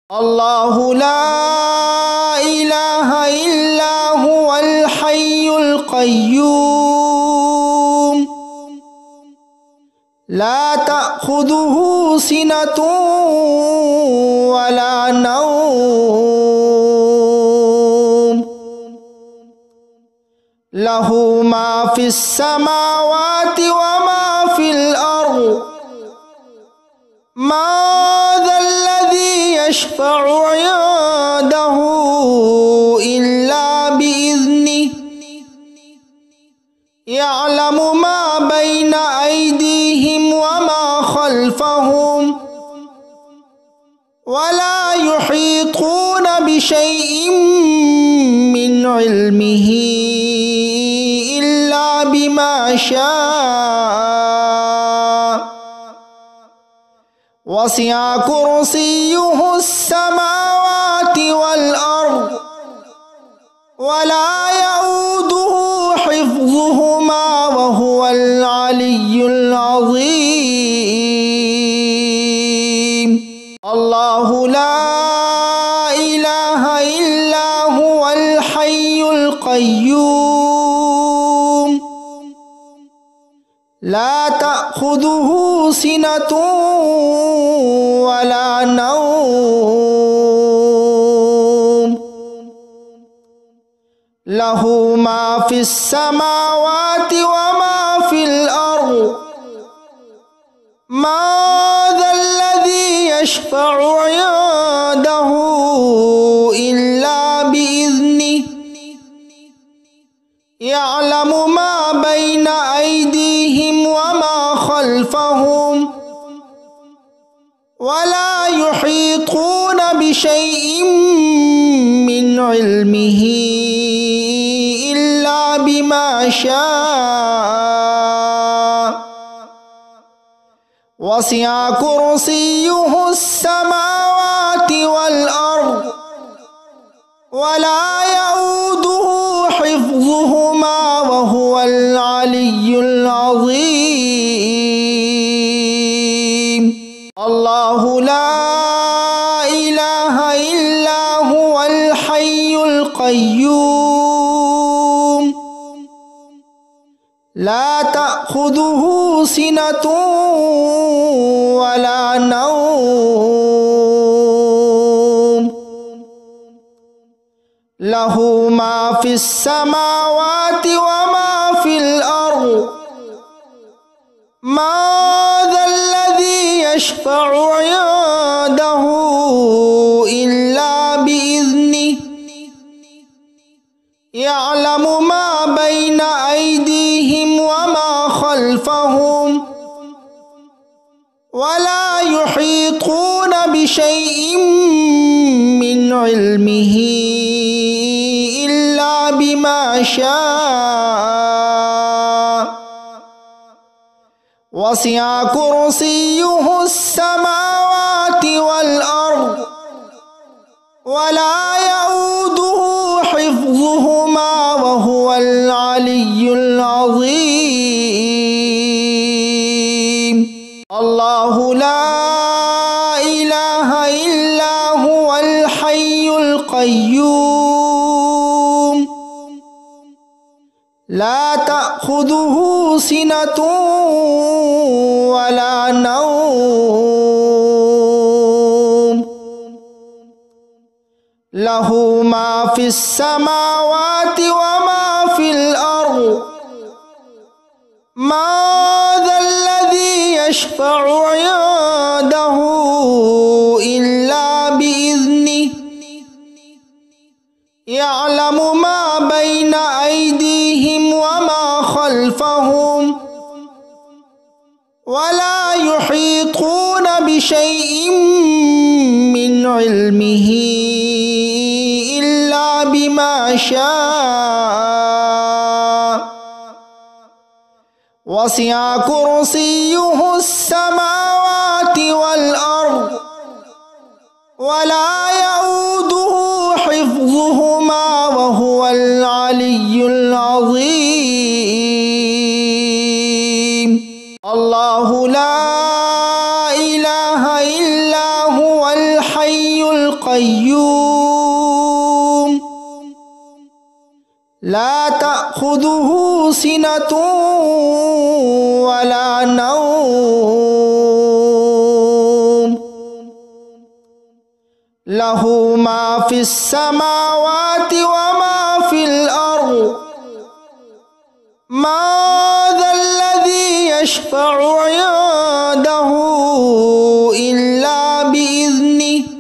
الله لا إله إلا هو الحي القيوم لا تأخذه سنة ولا نوم له ما في السماوات وما في الأرض ما ذا الذي يشفع عنده إلا بإذنه يعلم ما بين أيديهم وما خلفهم ولا يحيطون بشيء من علمه إلا بما شاء وسع كرسيه السماوات والأرض ولا يؤوده حفظهما وهو العلي العظيم الله لا إله إلا هو الحي القيوم لا تأخذه سنة ولا نوم له ما في السماوات وما في الأرض ما ذا الذي يشفع عنده إلا بإذنه يعلم ما بين أيديهم وما خلفهم ولا يحيطون بشيء من علمه إلا بما شاء وسع كرسيه السماوات والأرض ولا يؤوده حفظهما وهو العلي العظيم الله لا إله إلا هو الحي القيوم لا تأخذه سنة ولا نوم له ما في السماوات وما في الأرض ما ذا الذي يشفع عنده إلا بإذنه يعلم ما بين أيديهم وما خلفهم ولا يحيطون بشيء من علمه إلا بما شاء وسع كرسيه السماوات والأرض ولا يؤوده حفظهما وهو العلي العظيم الله لا إله إلا هو الحي القيوم لا تأخذه سنة ولا نوم له ما في السماوات وما في الأرض ما ذا الذي يشفع عنده إلا بإذنه يعلم ما بين أيديهم وما خلفهم ولا يحيطون بشيء من علمه إلا بما شاء وسع كرسيه السماوات والأرض ولا يؤوده حفظهما وهو العلي العظيم الله لا إله إلا هو الحي القيوم القيوم لا تأخذه سنة ولا نوم له ما في السماوات وما في الأرض ما ذا الذي يشفع عنده إلا بإذنه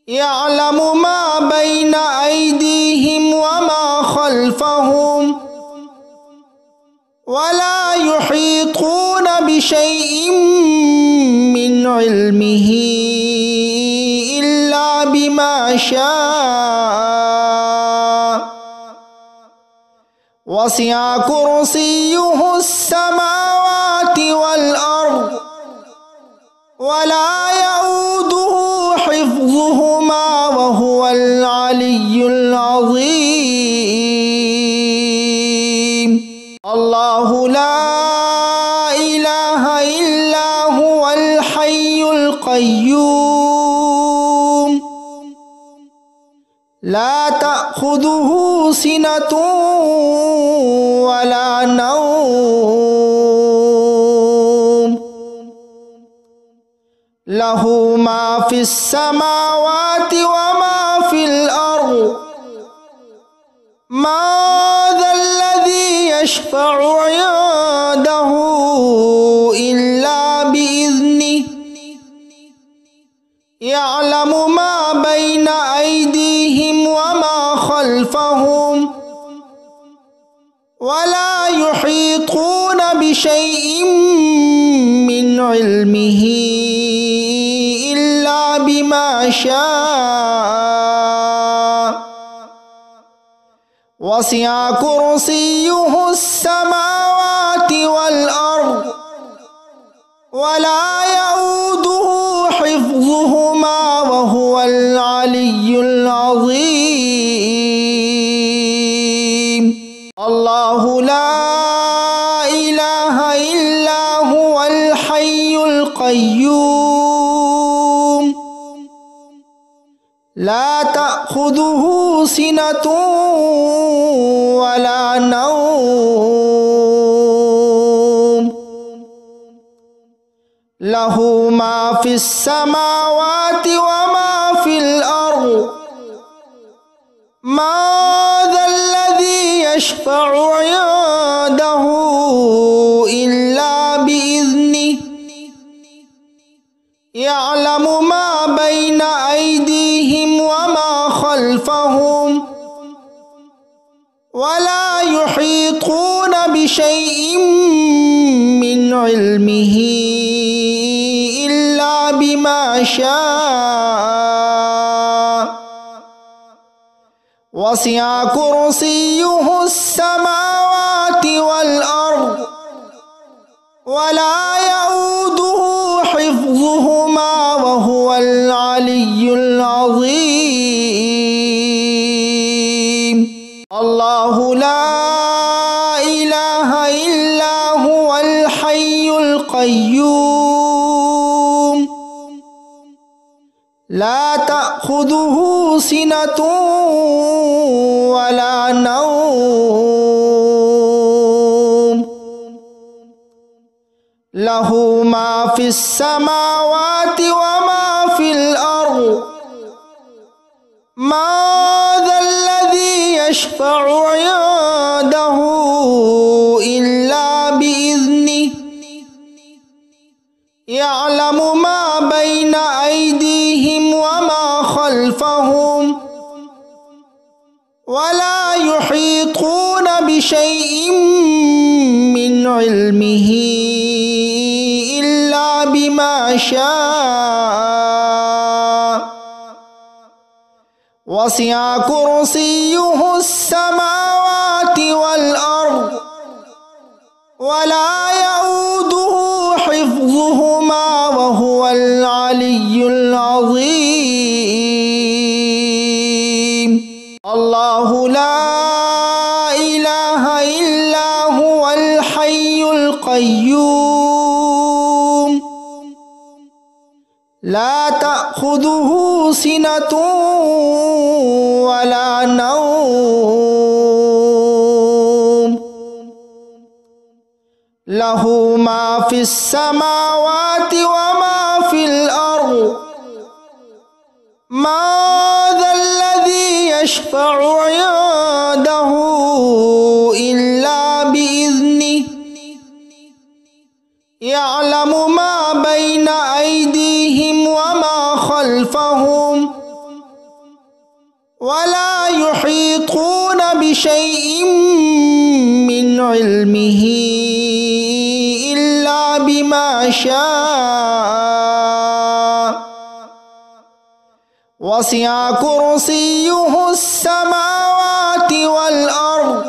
يعلم ما بين أيديهم وما خلفهم ولا يحيطون بشيء من علمه إلا بما شاء وسع كرسيه السماوات والأرض ولا يؤوده حفظهما وهو العلي العظيم الله لا إله إلا هو الحي القيوم لا تأخذه سنة ولا نوم له ما في السماوات وما في الأرض ما ذا الذي يشفع عنده إلا بإذنه يعلم ما بين أيديهم وما خلفهم ولا يحيطون بشيء من علمه إلا بما شاء وسع كرسيه السماوات والأرض ولا يؤوده حفظهما وهو العلي العظيم الله لا إله إلا هو الحي القيوم لا تأخذه سنة ولا نوم له ما في السماوات وما في الأرض ما ذا الذي يشفع عنده إلا بإذنه يعلم ما بين أيديهم وما خلفهم ولا يحيطون بشيء من علمه إلا بما شاء وسع كرسيه السماوات والأرض ولا يؤوده حفظهما وهو العلي العظيم الله لا إله إلا هو الحي القيوم لا تأخذه سنة ولا نوم له ما في السماوات وما في الأرض ما ذا الذي يشفع عنده إلا بإذنه يعلم ما بين أيديهم وما خلفهم ولا يحيطون بشيء من علمه إلا بما شاء وسع كرسيه السماوات والأرض ولا يؤوده حفظهما وهو العلي العظيم الله لا إله إلا هو الحي القيوم لا تأخذه تأخذه سنة ولا نوم له ما في السماوات وما في الأرض ما ذا الذي يشفع عنده إلا بإذنه يعلم ما بين أيديهم وما خلفهم ولا يحيطون بشيء من علمه إلا بما شاء وسع كرسيه السماوات والأرض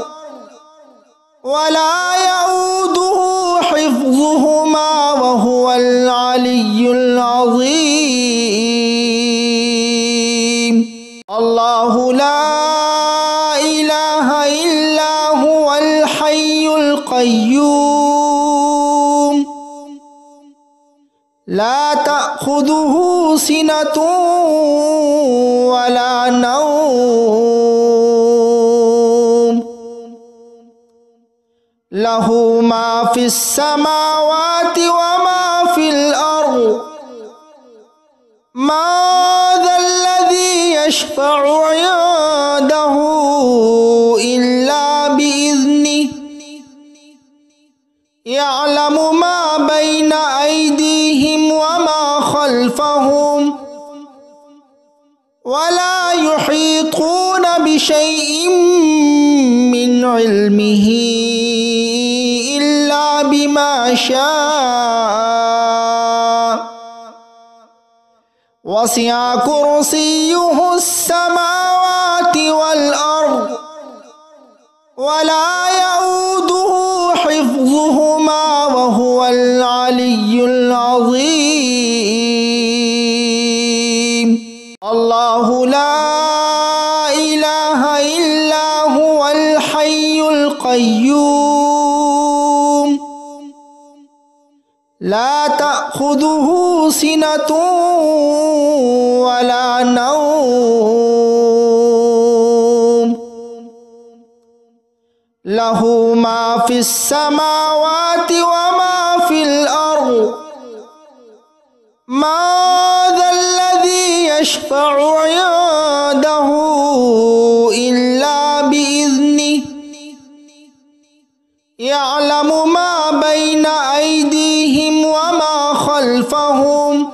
ولا يؤوده حفظهما وهو العلي العظيم الله لا إله إلا هو الحي القيوم لا تأخذه سنة ولا نوم له ما في السماوات وما في الأرض ما ذا الذي يشفع عنده إلا بإذنه يعلم ما بين أيديهم وما خلفهم ولا يحيطون بشيء من علمه إلا بما شاء وسع كرسيه السماوات والأرض ولا يؤوده حفظهما وهو العلي العظيم الله لا إله إلا هو الحي القيوم لا تأخذه سنة ولا نوم له ما في السماوات وما في الأرض ما ذا الذي يشفع عنده إلا بإذنه يعلم ما بين أيديهم وما خلفهم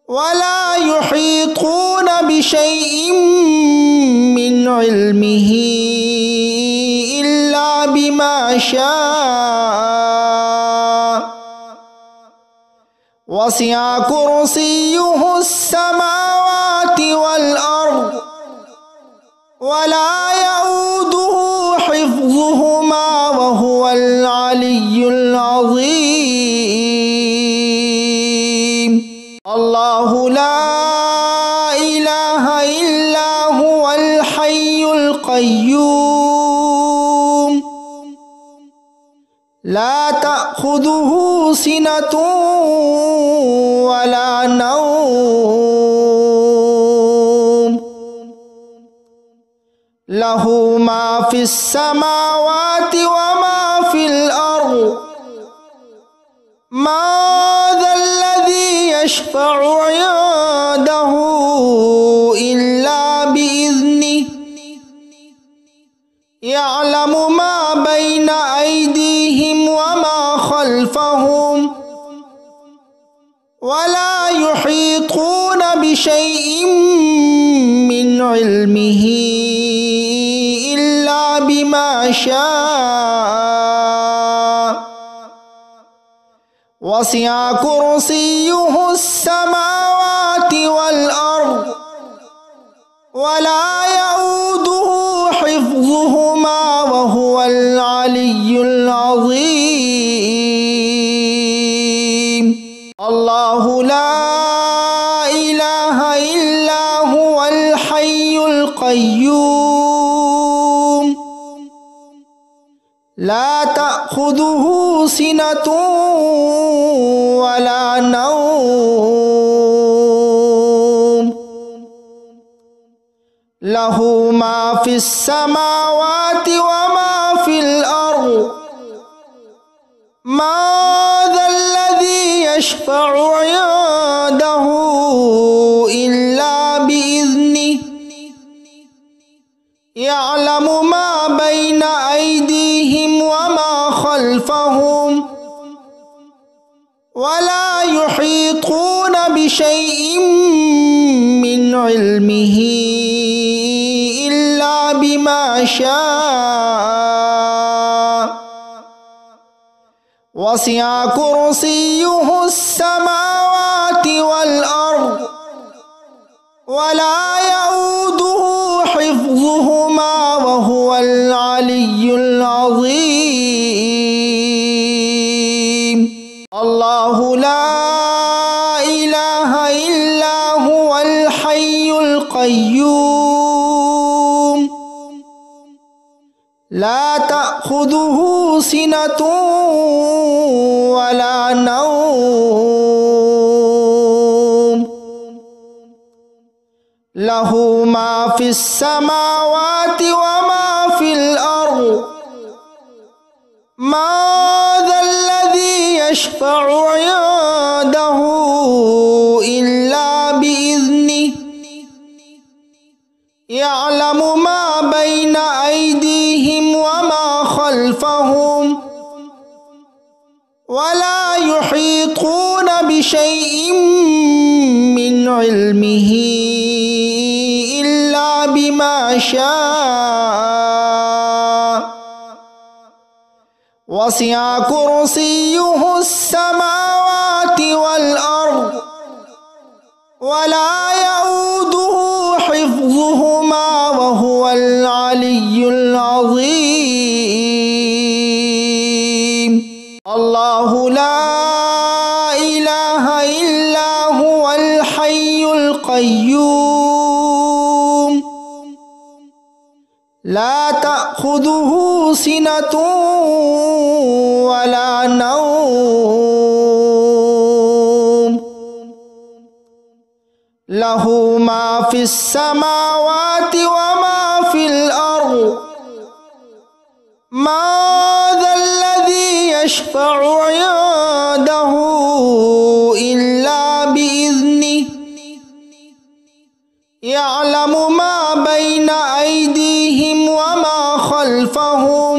ولا يحيطون بشيء من علمه إلا بما شاء وسع كرسيه السماوات والأرض ولا يؤوده حفظهما وهو العلي العظيم الله لا إله إلا هو الحي القيوم لا تأخذه سنة ولا نوم له ما في السماوات وما في الأرض ما ذا الذي يشفع عنده إلا بإذنه يعلم ما بين أيديهم وما خلفهم ولا يحيطون بشيء من علمه إلا بما شاء وسع كرسيه السماوات والأرض ولا يؤوده حفظهما وهو العلي العظيم الله لا إله إلا هو الحي القيوم لا تأخذه سنة ولا نوم লাহু মা ফিস সামাওয়াতি ওয়া মা ফিল আরদ মা যাল্লাযী ইয়াশফা'ু 'ইনদাহু ইল্লা বিইذনিহি ইয়া'লামু মা বাইনা আইদিহিম ওয়া মা খালফাহুম ওয়া লা ইউহীতুনা বিশাইইন মিন ইলমিহি ইল্লা বিমা শাআ ওয়াসি'a কুরসিয়্যুহুস সামাওয়াতি ওয়াল আরদ ওয়া লা ইয়াউদুহু হিফযুহুমা ওয়া হুয়াল আলিয়্যুল আযীম। আল্লাহু লা ইলাহা ইল্লা হুয়াল হাইয়ুল কাইয়্যুম লা তা'খুযুহু সিনাতুন ওয়া লা নাওম লাহু মা ফিস সামাওয়াতি ওয়া মা ফিল আরদ মা যাল্লাযী ইয়াশফা'ু 'ইনদাহু ইল্লা বিইذনিহি ইয়া'লামু মা বাইনা আইদিহিম ওয়া মা খালফাহুম ওয়া লা ইউহীতুনা বিশাইইন মিন ইলমিহি ইল্লা বিমা শাআ ওয়াসি'a কুরসিয়্যুহুস সামাওয়াতি ওয়াল আরদ ওয়া লা ইয়াউদুহু হিফযুহুমা ওয়া হুয়াল আলিয়্যুল আযীম। আল্লাহু লা ইলাহা ইল্লা হুয়াল হাইয়ুল কাইয়্যুম লা তা'খুযুহু সিনাতুন ওয়া লা নাওম লাহু মা ফিস সামাওয়াতি ওয়া মা ফিল আরদ মা যাল্লাযী ইয়াশফা'ু 'ইনদাহু ইল্লা বিইذনিহি ইয়া'লামু মা বাইনা আইদিহিম ওয়া মা খালফাহুম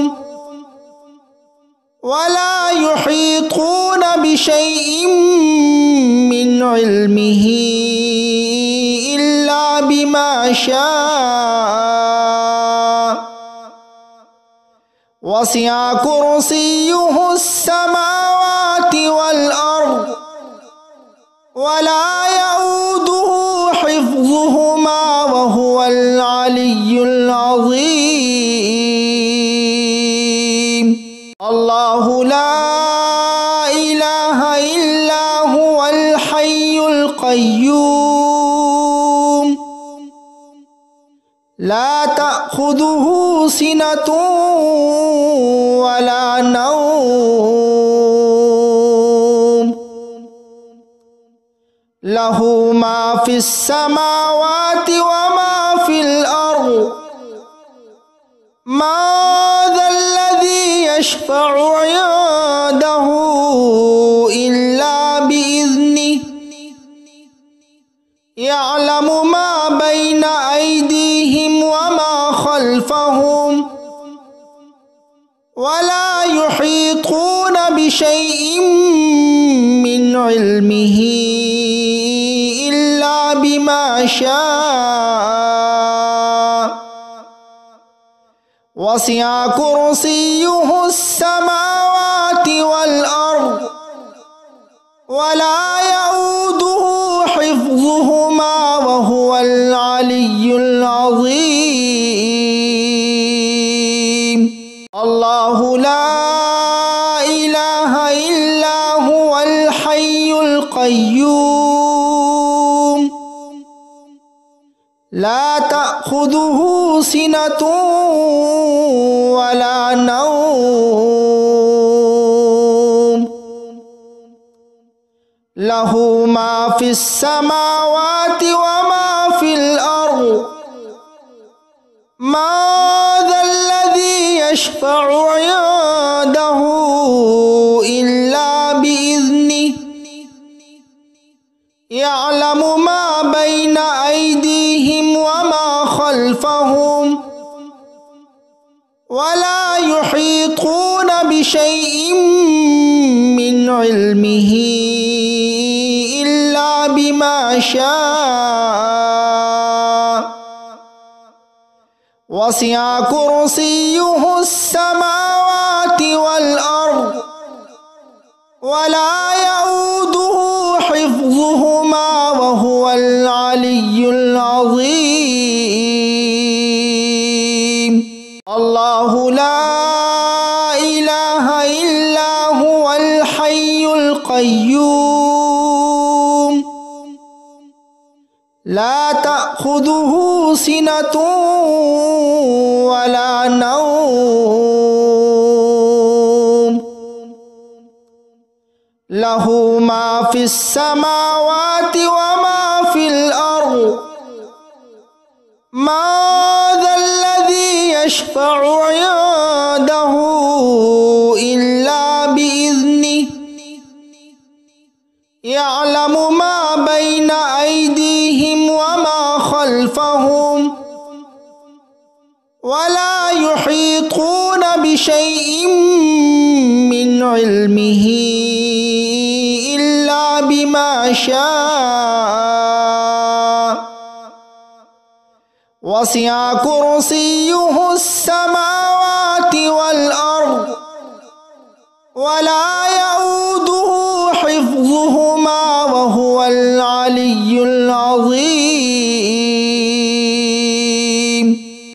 ওয়া লা ইউহীতুনা বিশাইইন মিন ইলমিহি ইল্লা বিমা শাআ ওয়াসি'a কুরসিয়্যুহুস সামাওয়াতি ওয়াল আরদ ওয়া লা ইয়াউদুহু হিফযুহুমা ওয়া হুয়াল আলিয়্যুল আযীম। আল্লাহু লা ইলাহা ইল্লা হুয়াল হাইয়ুল কাইয়্যুম লা তা'খুযুহু সিনাতুন ওয়া লা নাওম লাহু মা ফিস সামাওয়াতি ওয়া মা ফিল আরদ মা যাল্লাযী ইয়াশফা'ু 'ইনদাহু ইল্লা বিইذনিহি ইয়া'লামু মা বাইনা আইদিহিম ওয়া মা খালফাহুম ওয়া লা ইউহীতুনা বিশাইইন মিন ইলমিহি ইল্লা বিমা শাআ ওয়াসি'a কুরসিয়্যুহুস সামাওয়াতি ওয়াল আরদ ওয়া লা ইয়াউদুহু হিফযুহুমা ওয়া হুয়াল আলিয়্যুল আযীম। আল্লাহু লা ইলাহা ইল্লা হুয়াল হাইয়ুল কাইয়্যুম লা তা'খুযুহু সিনাতুন ওয়া লা নাওম লাহু মা ফিস সামাওয়াতি ওয়া মা ফিল আরদ ما ذا الذي يشفع عنده إلا بإذنه يعلم ما بين أيديهم وما خلفهم ولا يحيطون بشيء من علمه إلا بما شاء وسع كرسيه السماوات والأرض ولا يؤوده حفظهما وهو العلي العظيم. الله لا إله إلا هو الحي القيوم لا تأخذه سنة ولا نوم له ما في السماوات وما في الأرض ما ذا الذي يشفع عنده إلا بإذنه يعلم ما بين أيديهم وما خلفهم ولا يحيطون بشيء من علمه إلا بما شاء وسع كرسيه السماوات والأرض ولا يؤوده حفظهما وهو العلي العظيم.